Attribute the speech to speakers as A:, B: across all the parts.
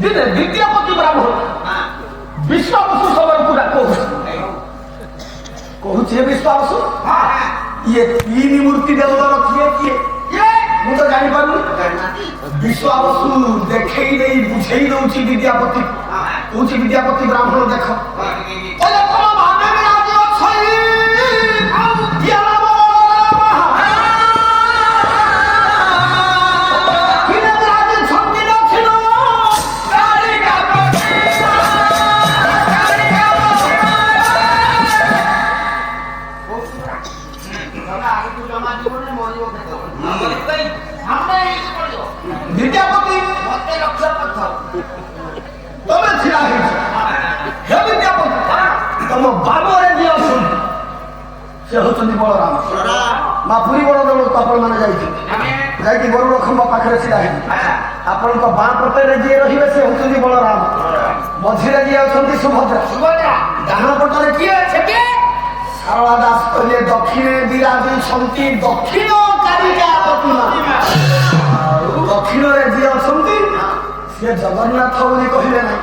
A: ଦିନେ ବିଦ୍ୟାପତି ବ୍ରାହ୍ମଣ ବିଶ୍ୱାବସୁ ସମୟକୁ କହୁଛି ବିଶ୍ୱାବସୁ ଇଏ ତିନି ମୂର୍ତ୍ତି ଦେବତାର କିଏ ମୁଁ ତ ଜାଣିପାରୁନି। ବିଶ୍ୱାବସୁ ଦେଖେଇ ଦେଇ ବୁଝେଇ ଦଉଛି ବିଦ୍ୟାପତି, କହୁଛି ବିଦ୍ୟାପତି ବ୍ରାହ୍ମଣ ଦେଖ ବିଦ୍ୟାପତି ମତେ ଲକ୍ଷ୍ୟ କରିଥାଉ ତମେ ଛିଡ଼ା ହେଇଛ। ହେ ବିଦ୍ୟାପତି ତମ ବାବରେ ଯିଏ ଅଛନ୍ତି ସେ ହଉଛନ୍ତି ବଳରାମ। ମା ପୁରୀ ବଡ଼ ଦେଉଳକୁ ଆପଣମାନେ ଯାଇକି ଗରୁଡ଼ ଖମ୍ବ ପାଖରେ ଛିଡ଼ା ହେଇଛି। ଆପଣଙ୍କ ବାଁ ପଟରେ ଯିଏ ରହିବେ ସେ ହଉଛନ୍ତି ବଳରାମ, ମଝିରେ ଯିଏ ଅଛନ୍ତି ସୁଭଦ୍ରା, ଡାହାଣ ପଟରେ କିଏ ଶାରଳା ଦାସ କହିଲେ ଦକ୍ଷିଣେ ବିରାଜୁଛନ୍ତି ଦକ୍ଷିଣ କାରିକା ପ୍ରତିମା। ଦକ୍ଷିଣରେ ଯିଏ ଅଛନ୍ତି ସିଏ ଜଗନ୍ନାଥ ବୋଲି କହିଲେ ନାହିଁ,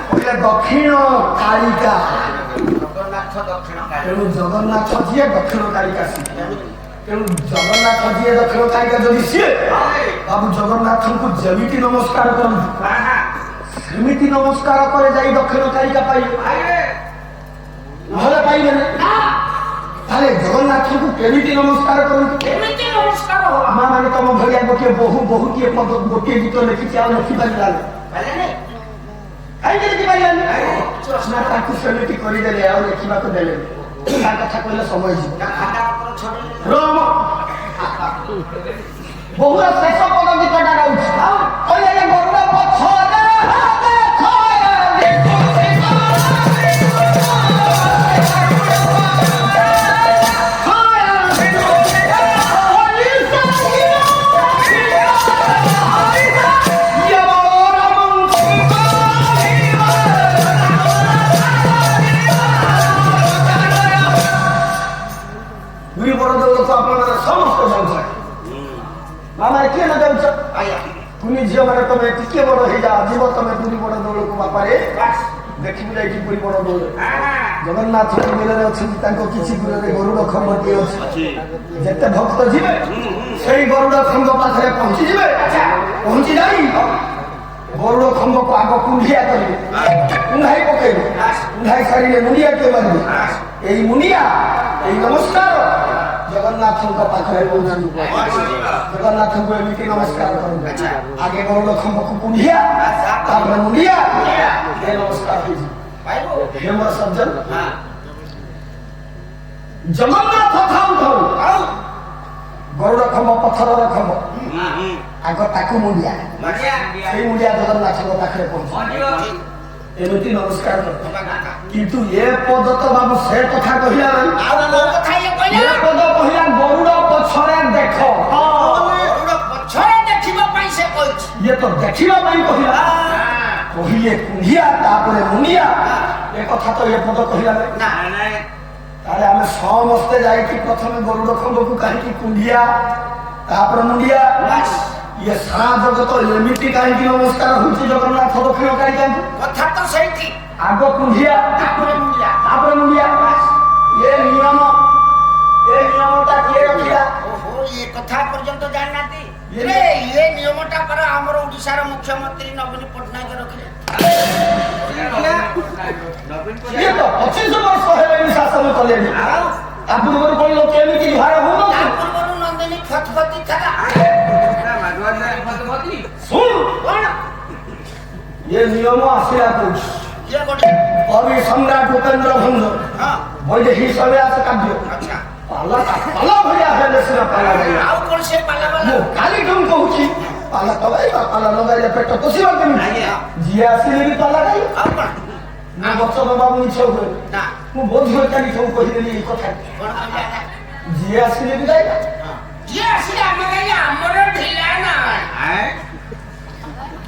A: କହିଲେ ଦକ୍ଷିଣ କାଳିକା। ତେଣୁ ଜଗନ୍ନାଥ ଯିଏ ଦକ୍ଷିଣ କାଳିକା ସିଏ। ତେଣୁ ଜଗନ୍ନାଥ ଯିଏ ଦକ୍ଷିଣ କାଳିକା ଯଦି ସିଏ ବାବୁ ଜଗନ୍ନାଥଙ୍କୁ ଯେମିତି ନମସ୍କାର କରନ୍ତି ସେମିତି ନମସ୍କାର করে ଯାଇ ଦକ୍ଷିଣ କାଳିକା ପାଇବେ, ନହେଲେ ପାଇବେନି। ତାହେଲେ ଜଗନ୍ନାଥଙ୍କୁ କେମିତି ନମସ୍କାର କରନ୍ତି? ମା ମାନେ ତମ ଭଳିଆ ଗୋଟିଏ ବହୁଟିଏ ପଦ ଗୋଟିଏ ଗୀତ ଲେଖିଛି ଆଉ ଲେଖିପାରିଲାନି, କାହିଁକି ଲେଖିପାରିଲାନି ନା ତାକୁ ସେମିତି କରିଦେଲେ ଆଉ ଲେଖିବାକୁ ଦେଲେନି। ତା କଥା କହିଲେ ସମୟ ଯିବ। ବହୁର ଶେଷ ପଦ ଗୀତଟା ଗାଉଛି କହିଲେ ଗରୁଡ଼ ପଛରେ ଝିଅ ମାନେ ତମେ ଟିକେ ବଡ ହେଇଯା ଯିବ ତମେ ପୁରୀ ବଡ ଦୌଳକୁ ବାପାରେ ଦେଖିବୁ ଯାଇକି ପୁରୀ ବଡ ଦୌଳ। ଜଗନ୍ନାଥ ମନ୍ଦିରରେ ଅଛନ୍ତି, ତାଙ୍କ କିଛି ଦୂରରେ ଗରୁଡ଼ ଖମ୍ବଟିଏ ଅଛି। ଯେତେ ଭକ୍ତ ଯିବେ ସେଇ ଗରୁଡ଼ ଖମ୍ବ ପାଖରେ ପହଞ୍ଚିଯିବେ। ପହଞ୍ଚି ଯାଇ ଗରୁଡ଼ ଖମ୍ବକୁ ଆଗ କୁଣ୍ଢିଆ କରିବେ, କୁଣ୍ଢାଇ ପକେଇବେ, କୁଣ୍ଢାଇ ସାରିଲେ ମୁଣ୍ଡିଆ କିଏ ମାରିବେ? ଏଇ ମୁଣ୍ଡିଆ ଏଇ ନମସ୍କାର ଜଗନ୍ନାଥଙ୍କ ପାଖରେ ପହଞ୍ଚିବ। ଜଗନ୍ନାଥଙ୍କୁ ଏମିତି ନମସ୍କାର କରନ୍ତୁ, ଆଗେ ଗରୁଡ଼ ଖମ୍ବକୁ କୁଣ୍ଢିଆ ତାପରେ ମୁଣ୍ଡିଆ ନମସ୍କାର ହେଇଛି। ହେ ମୋର ସଜ୍ଜନ ଜଗନ୍ନାଥ ଥାଉ ଥାଉ ଗରୁଡ଼ ଖମ୍ବ ପଥରର ଖମ୍ବ ଆଗ ତାକୁ ମୁଣ୍ଡିଆ, ସେଇ ମୁଣ୍ଡିଆ ଜଗନ୍ନାଥଙ୍କ ପାଖରେ ପହଞ୍ଚିବ। ଏମିତି ନମସ୍କାର କର। କିନ୍ତୁ ଏ ପଦ ତ ବାବୁ ସେ କଥା କହିଲା ନାହିଁ, ଏ ପଦ କହିଲା ଗରୁଡ଼ ପଛରେ ଦେଖ। ଇଏ ତ ଦେଖିବା ପାଇଁ କହିଲା, କହିଲେ କୁଣ୍ଡିଆ ତାପରେ ମୁଣ୍ଡିଆ, ଏ କଥା ତ ଏ ପଦ କହିଲା ନାହିଁ। ତାହେଲେ ଆମେ ସମସ୍ତେ ଯାଇକି ପ୍ରଥମେ ଗରୁଡ଼ ଖମ୍ବକୁ କାହିଁକି କୁଣ୍ଡିଆ ତାପରେ ମୁଣ୍ଡିଆ? ଇଏ ସାରା ଜଗତ ଏମିତି କାହିଁକି ନମସ୍କାର ହଉଛି ଜଗନ୍ନାଥ ଦକ୍ଷିଣ କାଳିକାଙ୍କୁ? କଥା ତ ସେଇଠି, ଆଗ କୁଣ୍ଡିଆ ତାପରେ ମୁଣ୍ଡିଆ। ଏ ନିୟମଟା କିଏ ରଖିଲା? ଏ କଥା ପର୍ଯ୍ୟନ୍ତ ଜାଣିନାହାନ୍ତି। ଏ ନିୟମଟା ପର ଆମର ଓଡ଼ିଶାର ମୁଖ୍ୟମନ୍ତ୍ରୀ ନବୀନ ପଟ୍ଟନାୟକ ରଖିଲେ। ଇଏ ତ 25 ବର୍ଷ ହେଲେଣି ଶାସନ କଲେଣି, ତା ପୂର୍ବରୁ କଣ ଲୋକ ଏମିତି ଭାର ହଉନଥିଲେ? ତା ପୂର୍ବରୁ ନନ୍ଦିନୀ ଫତଫତି ଥିଲା। ये नियम आसिला कौच कवि सम्राट उपेन्द्र भंज वैदेही सव्यास काव्य पाला भैया है देशरा पाला भैया आउ कोन से पाला वाला खाली तुम कहूची पाला तबाई पाला लगाइले पेट पोसिबा केमी जिया आसिले भी पाला गाई आउ कोन ना बच्चा बाबा मु इच्छा हो ना मु बोध हो काली तुम कहि देली ई कथा कोन कहला जिया आसिले भी गाई जिया आसिले हम गाइले हमर ढिला ना है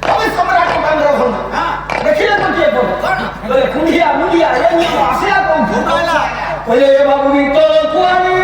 A: कवि सम्राट उपेन्द्र भंज हां देखिले तो के बोल बोले कुंडिया मुंडिया ये नियम आसिला कोन कहला कहले ए बाबू भी तो कुआनी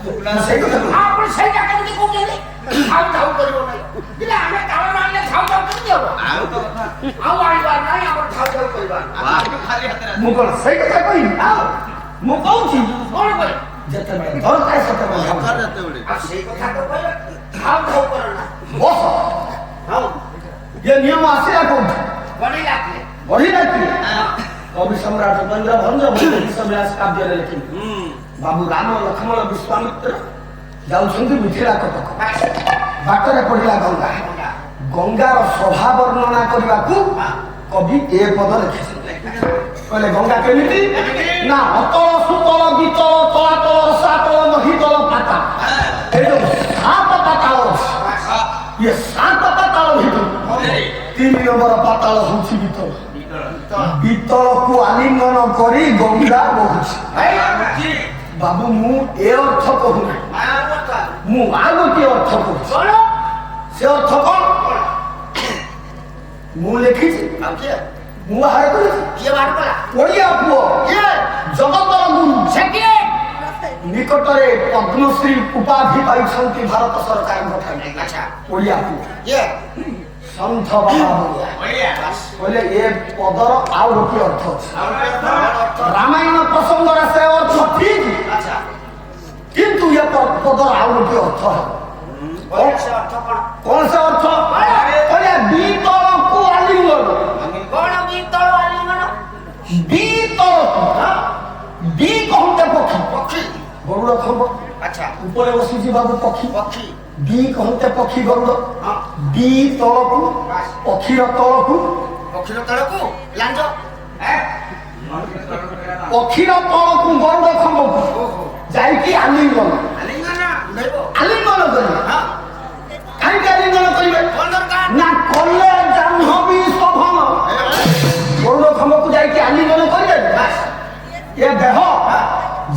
A: ସେଇ କଥା
B: ଆପଣ ସେଇଟା କେମିତି କହୁଛନ୍ତି? ଖାଉ ଖାଉ କରିବ ନାହିଁ ପିଲା ଆମେ କାଳ ଆଣିଲେ ଖାଉ ଖାଉ କେମିତି ହବ? ଆଉ ଆଣିବାର ନାହିଁ ଆମର ଖାଉ ଖାଉ କରିବାର।
A: ମୁଁ କଣ ସେଇ କଥା କହିବି? ମୁଁ କହୁଛି
B: କଣ କରେ?
A: ଯେତେବେଳେ ଦରକାର ସେତେବେଳେ
B: ଆଉ ସେଇ କଥା ତ କହିଲେ ଖାଉ ଖାଉ କର ନା।
A: ବସ
B: ହଉ
A: ଏ ନିୟମ ଆସିଲା କୋଉଠି?
B: ବଢିଲା କିଏ?
A: ବଢିଲା କିଏ? କବି ସମ୍ରାଟ ଉପେନ୍ଦ୍ର ଭଞ୍ଜ ବିଶ୍ୱବ୍ୟାସ କାବ୍ୟରେ ଲେଖିଲେ ବାବୁ ରାମ ଲକ୍ଷ୍ମଣ ବିଶ୍ୱାମିତ୍ର ଯାଉଛନ୍ତି ମିଥିଳା କଟକ। ବାଟରେ ପଡ଼ିଲା ଗଙ୍ଗା। ଗଙ୍ଗାର ଶୋଭା ବର୍ଣ୍ଣନା କରିବାକୁ କବି ଏ ପଦ ଲେଖିଛନ୍ତି। କହିଲେ ଗଙ୍ଗା କେମିତି ନା ଅତଳ ସୁତଳ ବିତଳ ତଳାତଳ ରସାତଳ ମହିତଳ ପାତାଳ। এই ଯୋଉ ସାତ ପାତାଳ ଅଛି ଇଏ ସାତ ପାତାଳ ଭିତରୁ 3 ନମ୍ବର ପାତାଳ ହଉଛି ବିତଳ। ବିତଳକୁ ଆଲିଙ୍ଗନ କରି ଗଙ୍ଗା ବହୁଛି। ବାବୁ ମୁଁ ଏ ଅର୍ଥ କହୁନା, ମୁଁ ଆଉ ଗୋଟିଏ ଅର୍ଥ କହୁଛି। ସେ ଅର୍ଥ କଣ ମୁଁ ଲେଖିଛି, ମୁଁ ବାହାର କରିଛି।
B: କିଏ ବାହାର କଲା?
A: ଓଡ଼ିଆ ପୁଅ ଜଗତର ଗୁରୁ ନିକଟରେ ପଦ୍ମଶ୍ରୀ ଉପାଧି ପାଇଛନ୍ତି ଭାରତ ସରକାରଙ୍କ ଠାରୁ। ଓଡ଼ିଆ ପୁଅ ସନ୍ଥ ବାବା ବଳିଆ କହିଲେ ଏ ପଦର ଆଉ ଗୋଟିଏ ଅର୍ଥ ଅଛି। ରାମାୟଣ ପ୍ରସଙ୍ଗରେ ସେ ଅର୍ଥ ଠିକ, କିନ୍ତୁ ଏ ପଦର ଆଉ ଗୋଟିଏ ଅର୍ଥ କଣ ସେ ଅର୍ଥ? କହିଲେ ବିତଳକୁ ଆଲିଙ୍ଗନ।
B: କଣ ବିତଳ ଆଲିଙ୍ଗନ?
A: ବିତଳକୁ ବି କହନ୍ତେ ପକ୍ଷୀ ପକ୍ଷୀ ଗରୁଡ଼ ଖମ୍ବ ଉପରେ ବସିଛି ବାବୁ ପକ୍ଷୀ
B: ପକ୍ଷୀ
A: ବି କହନ୍ତେ ପକ୍ଷୀ ଗରୁଡ଼। ବି ତଳକୁ ପକ୍ଷୀର ତଳକୁ
B: ପକ୍ଷୀର ତଳକୁ ଲାଞ୍ଜ
A: ପକ୍ଷୀର ତଳକୁ ଗରୁଡ଼ ଖମ୍ବକୁ ଯାଇକି ଆଲିଙ୍ଗନ ଆଲିଙ୍ଗନ କରିବେ। କାହିଁକି ଆଲିଙ୍ଗନ କରିବେ ନା କଲେ ଜାହ୍ନବୀ ଶୋଭନ। ଗରୁଡ଼ ଖମ୍ବକୁ ଯାଇକି ଆଲିଙ୍ଗନ କରିଦେବେ ଏ ଦେହ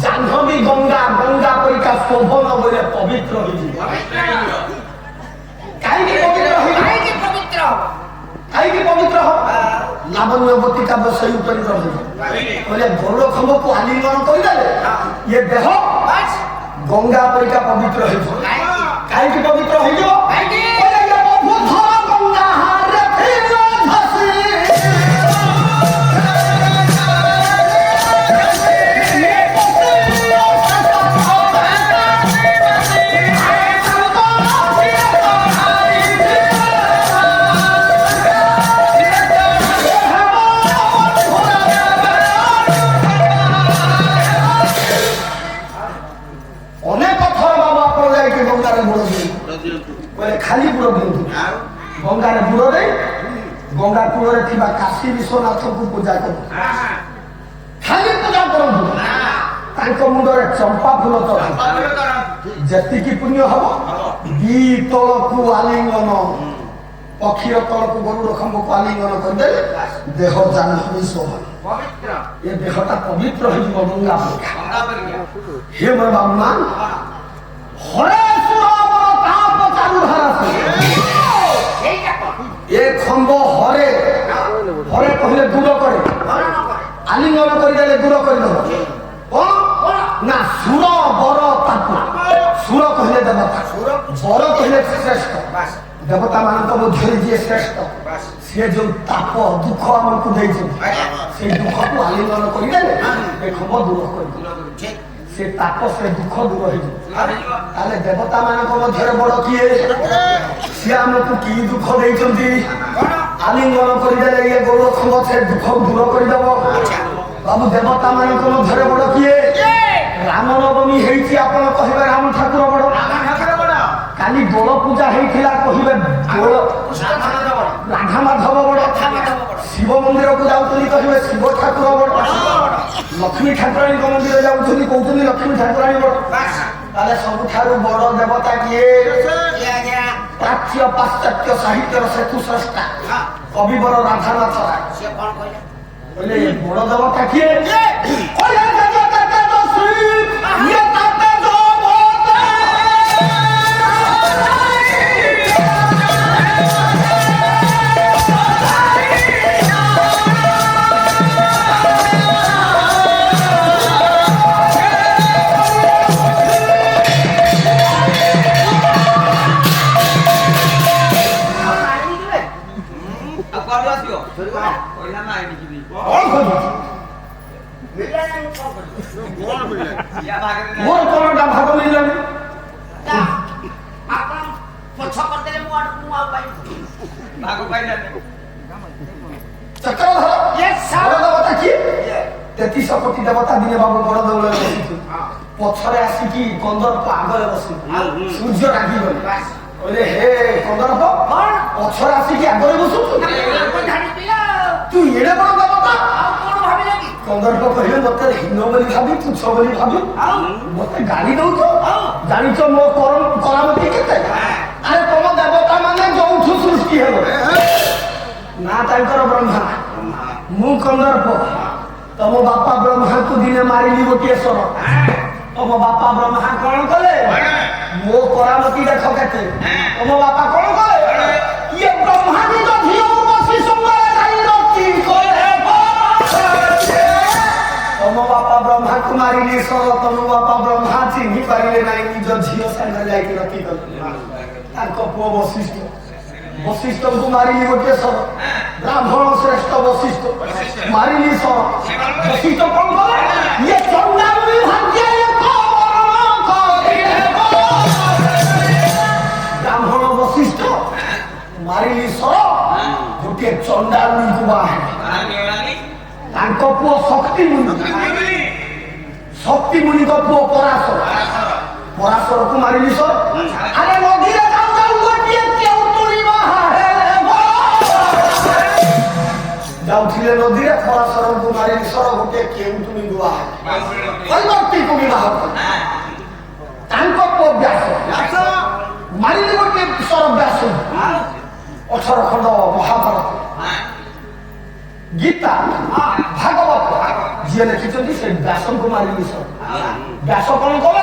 A: ଜାହ୍ନବୀ ଗଙ୍ଗା ଗଙ୍ଗା ପରିକା ଶୋଭନ ବୋଲେ ପବିତ୍ର ହେଇଯିବ। କାହିଁକି ପବିତ୍ର ହେଇଯିବ? କାହିଁକି ପବିତ୍ର ହବ? ଲାବଣ୍ୟବତୀ କାବ୍ୟ ସେଇ ଉପରେ ରହିବ। କହିଲେ ଗରୁଡ଼ ଖମ୍ବକୁ ଆଲିଙ୍ଗନ କରିଦେଲେ ଏ ଦେହ ଗଙ୍ଗା ପରିକା ପବିତ୍ର ହେଇଯିବ। କାହିଁକି ପବିତ୍ର ହେଇଯିବ? ଖାଲି ବୁଡ଼ ଦିଅନ୍ତୁ ଗଙ୍ଗାରେ ବୁଡ଼ ଦେଇ ଗଙ୍ଗା କୂଳରେ ଥିବା କାଶୀ ବିଶ୍ୱନାଥଙ୍କୁ ପୂଜା କରନ୍ତୁ। ଖାଲି ପୂଜା କରନ୍ତୁ, ତାଙ୍କ ମୁଣ୍ଡରେ ଚମ୍ପା ଫୁଲ ଚଢ଼ାନ୍ତୁ। ଯେତିକି ପୁଣ୍ୟ ହବ। ବିତଳକୁ ଆଲିଙ୍ଗନ ପକ୍ଷୀର ତଳକୁ ଗରୁଡ଼ ଖମ୍ବକୁ ଆଲିଙ୍ଗନ କରିଦେଲେ ଦେହ ଜାହ୍ନବୀ ଶୋଭନ। ଏ ଦେହଟା ପବିତ୍ର ହେଇଯିବ ଗଙ୍ଗା ପରିକା। ହେ ମୋର ବାବୁମାନ ହରେ ଏ ଖମ୍ବ ହରେ ହରେ କହିଲେ ଦୂର କରେ, ଆଲିଙ୍ଗନ କରିଦେଲେ ଦୂର କରିଦେବ। କଣ ନା ସୁର ବର ତାପ। ସୁର କହିଲେ ଦେବତା, ବର କହିଲେ ଶ୍ରେଷ୍ଠ। ଦେବତା ମାନଙ୍କ ମଧ୍ୟରେ ଯିଏ ଶ୍ରେଷ୍ଠ ସିଏ ଯୋଉ ତାପ ଦୁଃଖ ଆମକୁ ଦେଇଛନ୍ତି ସେଇ ଦୁଃଖକୁ ଆଲିଙ୍ଗନ କରିଦେଲେ ଏ ଖମ୍ବ ଦୂର କରିଦେବ। ସେ ତାପ ସେ ଦୁଃଖ ଦୂର ହେଇଯିବ। ତାହେଲେ ଦେବତା ମାନଙ୍କ ମଧ୍ୟରେ ବଡ କିଏ? ସିଏ ଆମକୁ କି ଦୁଃଖ ଦେଇଛନ୍ତି ଆଲିଙ୍ଗନ କରିଦେଲେ ଇଏ ଗରୁଡ଼ ଖମ୍ବ ସେ ଦୁଃଖ ଦୂର କରିଦେବ। ବାବୁ ଦେବତା ମାନଙ୍କ ମଧ୍ୟରେ ବଡ କିଏ? ରାମନବମୀ ହେଇଛି ଆପଣ କହିବେ ରାମ ଠାକୁର ବଡ। କାଲି ଦୋଳ ପୂଜା ହେଇଥିଲା କହିବେ ରାଧା ମାଧବ ବଡ। ଶିବ ମନ୍ଦିରକୁ ଯାଉଛନ୍ତି କହିବେ ଶିବ ଠାକୁର ବଡ। ଲକ୍ଷ୍ମୀ ଠାକୁରାଣୀଙ୍କ ମନ୍ଦିର ଯାଉଛନ୍ତି କହୁଛନ୍ତି ଲକ୍ଷ୍ମୀ ଠାକୁରାଣୀ ବଡ। ତାହେଲେ ସବୁଠାରୁ ବଡ ଦେବତା କିଏ? ପ୍ରାଚ୍ୟ ପାଶ୍ଚାତ୍ୟ ସାହିତ୍ୟର ସେତୁ ସ୍ରଷ୍ଟା କବିବର ରାଧାନାଥ ରାୟ। କହିଲେ ବଡ ଦେବତା କିଏ? କଣ ଖୋଜୁଛୁ?
B: ମିଳିଲାନି ମୁଁ କଣ କରିବି?
A: ମୋର କଣଟା ଭାଗ ମିଳିଲାନି?
B: ଯା, ଆପଣ ପଛ କରିଦେଲେ ମୁଁ ଆଉ ପାଇବି।
A: ଚକ୍ର ଧର
B: Yes, sir.
A: ବଡ଼ ଦେବତା କିଏ? 33 କୋଟି ଦେବତା ଦିନେ ବାବୁ ବଡ଼ ଦେଉଳରେ ବସିଛୁ। ପଛରେ ଆସିକି କନ୍ଦର୍ପ ଆଗରେ ବସିବୁ। ସୂର୍ଯ୍ୟ ରାଗିଗଲେ କହିଲେ ହେ କନ୍ଦର୍ପ
B: କଣ?
A: ପଛରେ ଆସିକି ଆଗରେ ବସୁଛୁ
B: ଆପଣ ଜାଣିଥିଲ?
A: ତୁ ଏଡେ ବଡ଼ ଦେବତା?
B: ଆଉ କଣ ଭାବିଲ କି?
A: କନ୍ଦର୍ପ କହିଲେ ମତେ ହୀନ ବୋଲି ଭାବି ତୁଚ୍ଛ ବୋଲି ଭାବି
B: ଆଉ
A: ମତେ ଗାଳି ଦଉଛ?
B: ଆଉ
A: ଜାଣିଛ ମୋ କରାମତି କେତେ? ଆରେ ତମ ଦେବତା ମାନେ ଯୋଉଠୁ ସୃଷ୍ଟି ହେବ ନା ତାଙ୍କର ବ୍ରହ୍ମା ମୁଁ କନ୍ଦର୍ପ ତମ ବାପା ବ୍ରହ୍ମାଙ୍କୁ ଦିନେ ମାରିଲି ଗୋଟିଏ ସ୍ୱର ତମ ବାପା ବ୍ରହ୍ମା କଣ କଲେ ମୋ କରାମତି ଦେଖ କେତେ ତମ ବାପା କଣ କଲେ ଇଏ ବ୍ରହ୍ମା ନିଜ ଝିଅକୁ ବସି ସୋମବାର ଯାଇ ରଖି କଲେ ତମ ବାପା ବ୍ରହ୍ମାକୁ ମାରିଲି ସ୍ୱର ତମ ବାପା ବ୍ରହ୍ମା ଚିହ୍ନି ପାରିଲେ ନାହିଁ ନିଜ ଝିଅ ସାଙ୍ଗରେ ଯାଇକି ରଖିଗଲେ ତାଙ୍କ ପୁଅ ବଶିଷ୍ଠ ବଶିଷ୍ଠଙ୍କୁ ମାରିଲି ଗୋଟିଏ ସ୍ୱର ବ୍ରାହ୍ମଣ ଶ୍ରେଷ୍ଠ ବଶିଷ୍ଠ ମାରିଲି ସ୍ୱର ବଶିଷ୍ଠ କଣ କଲେ ଇଏ ଚଣ୍ଡାମୁନି ଭାଗ୍ୟ ବ୍ରାହ୍ମଣ ବଶିଷ୍ଠ ମାରିଲି ସ୍ୱର ଗୋଟିଏ ଚଣ୍ଡାମୁନିକୁ ବାହା ତାଙ୍କ ପୁଅ ଶକ୍ତି ମୁନିଙ୍କ ପୁଅ ପରାଶର ପରାଶରକୁ ମାରିଲି ସ୍ୱର ଆରେ ନଦୀରେ ଯାଉ ଯାଉ ଗୋଟିଏ କେଉଟୁଳି ବାହା ଯାଉଥିଲେ ନଦୀରେ ପରାଶରଙ୍କୁ ମାରିଲି ସ୍ୱର ଗୋଟିଏ କେଉଟୁଳିକୁ ବାହା କୈବର୍ତ୍ତୀକୁ ବିବାହ କଲେ ତାଙ୍କ ପୁଅ ବ୍ୟାସ ମାରିଲି ଗୋଟିଏ ସ୍ୱର ବ୍ୟାସ 18 ଖଣ୍ଡ ମହାଭାରତ ଗୀତା ଭାଗବତ ଯିଏ ଲେଖିଛନ୍ତି ସେ ବ୍ୟାସଙ୍କୁ ମାରିଲି ସ୍ୱର ବ୍ୟାସ କଣ କଲେ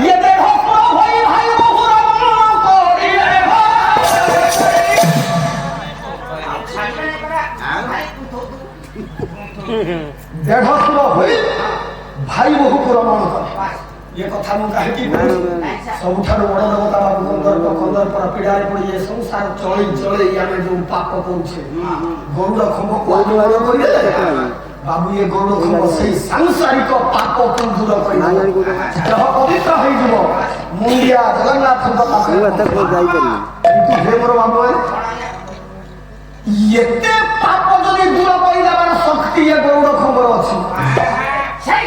A: ଇଏ ଦେହ ଭାଇ ଭାଇ ଦେଢ ସୁର ହୋଇ ଭାଇ ବୋହୂକୁ ରମଣ କଲେ ଏ କଥା ମୁଁ କାହିଁକି କହୁଛି ସବୁଠାରୁ ବଡ଼ ଦେବତା ବାବୁ କନ୍ଦର୍ପର ପୀଡ଼ାରେ ପଡ଼ି ଏ ସଂସାର ଚଳେଇ ଆମେ ଯୋଉ ପାପ କରୁଛେ ଗରୁଡ଼ ଖମ୍ବକୁ ଆଦର କରିଦେଲେ ବାବୁ ଏ ଗରୁଡ଼ ଖମ୍ବ ସେଇ ସାଂସାରିକ ପାପକୁ ଦୂର କରିଦେବ ଦେହ ପବିତ୍ର ହେଇଯିବ ମୁଣ୍ଡିଆ ଜଗନ୍ନାଥଙ୍କ ପାଖରେ କିନ୍ତୁ ହେ ମୋର ବାବୁ ଏତେ ପାପ ଯଦି ଦୂର କରିଦେବାର ଶକ୍ତି ଏ ଗରୁଡ଼ ଖମ୍ବର ଅଛି
B: ସେଇ